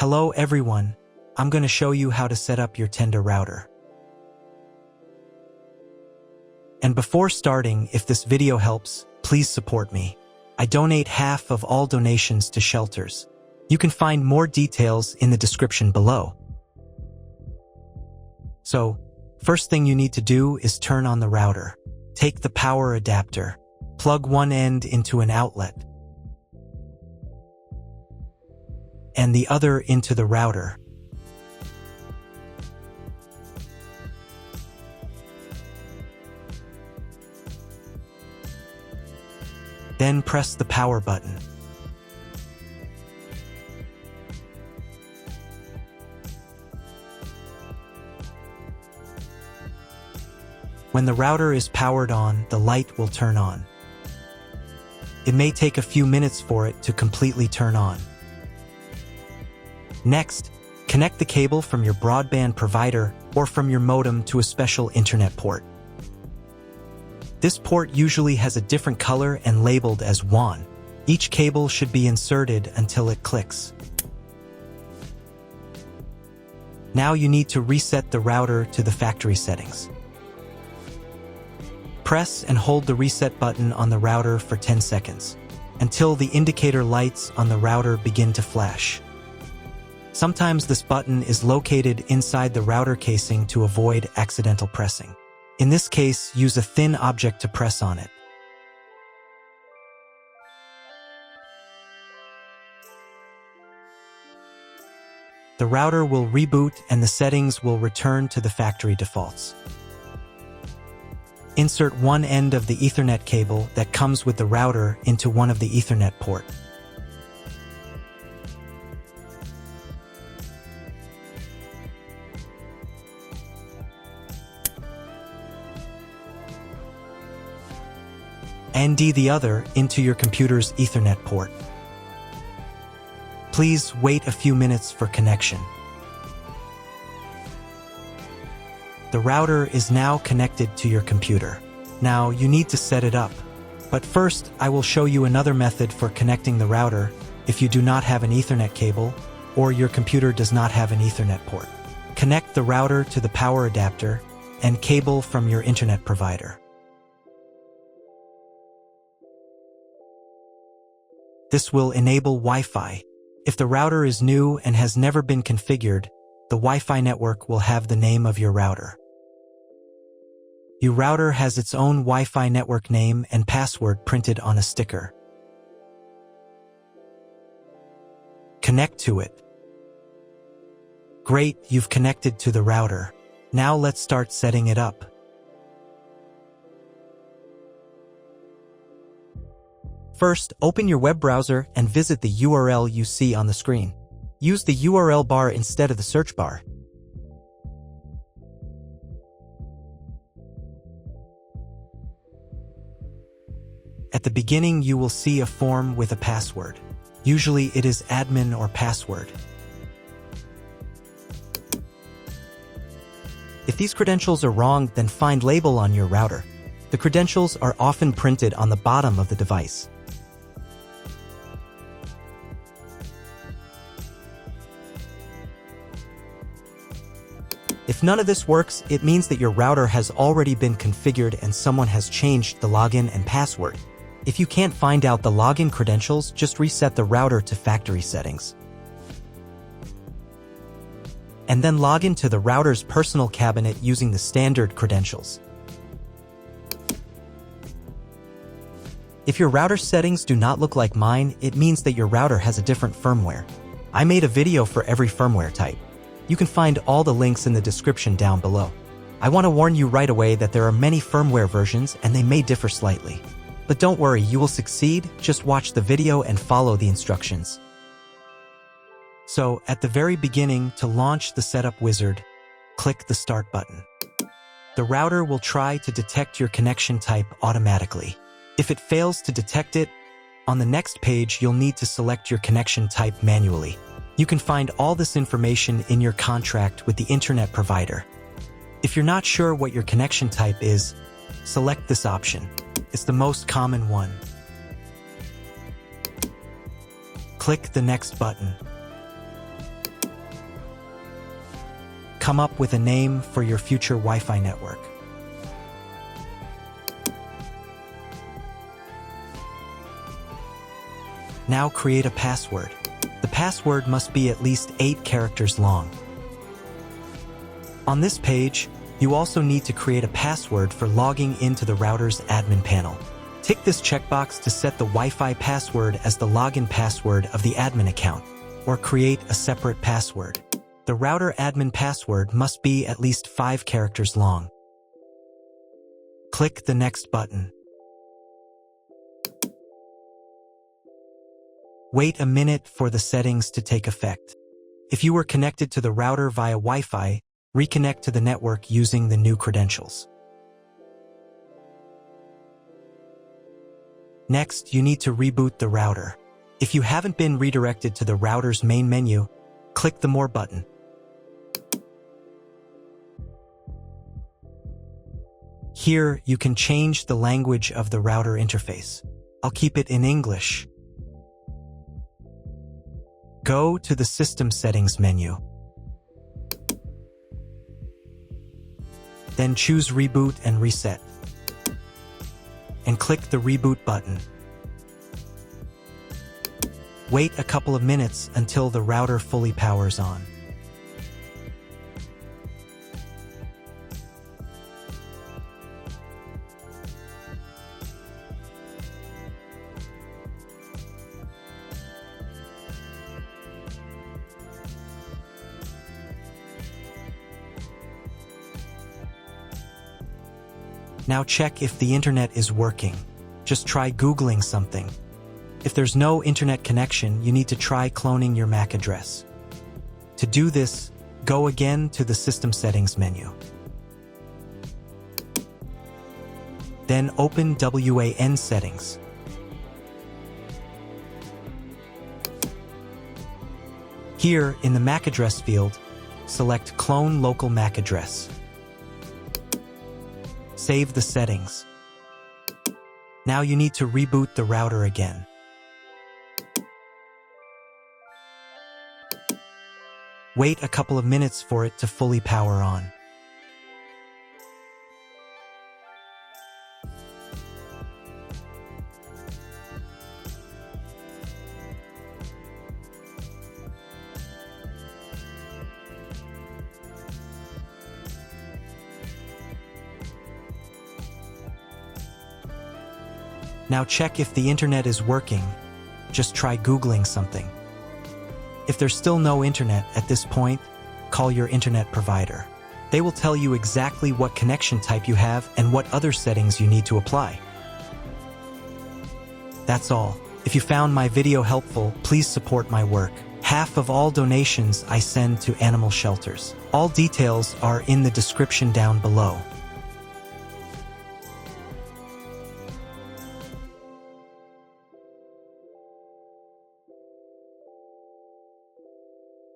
Hello everyone, I'm going to show you how to set up your Tenda router. And before starting, if this video helps, please support me. I donate half of all donations to shelters. You can find more details in the description below. So, first thing you need to do is turn on the router. Take the power adapter. Plug one end into an outlet and the other into the router. Then press the power button. When the router is powered on, the light will turn on. It may take a few minutes for it to completely turn on. Next, connect the cable from your broadband provider or from your modem to a special internet port. This port usually has a different color and labeled as WAN. Each cable should be inserted until it clicks. Now you need to reset the router to the factory settings. Press and hold the reset button on the router for 10 seconds, until the indicator lights on the router begin to flash. Sometimes this button is located inside the router casing to avoid accidental pressing. In this case, use a thin object to press on it. The router will reboot and the settings will return to the factory defaults. Insert one end of the Ethernet cable that comes with the router into one of the Ethernet port. And the other into your computer's Ethernet port. Please wait a few minutes for connection. The router is now connected to your computer. Now you need to set it up. But first, I will show you another method for connecting the router if you do not have an Ethernet cable or your computer does not have an Ethernet port. Connect the router to the power adapter and cable from your internet provider. This will enable Wi-Fi. If the router is new and has never been configured, the Wi-Fi network will have the name of your router. Your router has its own Wi-Fi network name and password printed on a sticker. Connect to it. Great, you've connected to the router. Now let's start setting it up. First, open your web browser and visit the URL you see on the screen. Use the URL bar instead of the search bar. At the beginning, you will see a form with a password. Usually it is admin or password. If these credentials are wrong, then find label on your router. The credentials are often printed on the bottom of the device. If none of this works, it means that your router has already been configured and someone has changed the login and password. If you can't find out the login credentials, just reset the router to factory settings. And then log into the router's personal cabinet using the standard credentials. If your router settings do not look like mine, it means that your router has a different firmware. I made a video for every firmware type. You can find all the links in the description down below. I want to warn you right away that there are many firmware versions and they may differ slightly. But don't worry, you will succeed, just watch the video and follow the instructions. So, at the very beginning, to launch the setup wizard, click the start button. The router will try to detect your connection type automatically. If it fails to detect it, on the next page you'll need to select your connection type manually. You can find all this information in your contract with the internet provider. If you're not sure what your connection type is, select this option. It's the most common one. Click the next button. Come up with a name for your future Wi-Fi network. Now create a password. The password must be at least 8 characters long. On this page, you also need to create a password for logging into the router's admin panel. Tick this checkbox to set the Wi-Fi password as the login password of the admin account, or create a separate password. The router admin password must be at least 5 characters long. Click the Next button. Wait a minute for the settings to take effect. If you were connected to the router via Wi-Fi, reconnect to the network using the new credentials. Next, you need to reboot the router. If you haven't been redirected to the router's main menu, click the More button. Here, you can change the language of the router interface. I'll keep it in English. Go to the System Settings menu. Then choose Reboot and Reset. And click the Reboot button. Wait a couple of minutes until the router fully powers on. Now check if the internet is working. Just try Googling something. If there's no internet connection, you need to try cloning your MAC address. To do this, go again to the System Settings menu. Then open WAN Settings. Here, in the MAC address field, select Clone Local MAC Address. Save the settings. Now you need to reboot the router again. Wait a couple of minutes for it to fully power on. Now check if the internet is working. Just try Googling something. If there's still no internet at this point, call your internet provider. They will tell you exactly what connection type you have and what other settings you need to apply. That's all. If you found my video helpful, please support my work. Half of all donations I send to animal shelters. All details are in the description down below.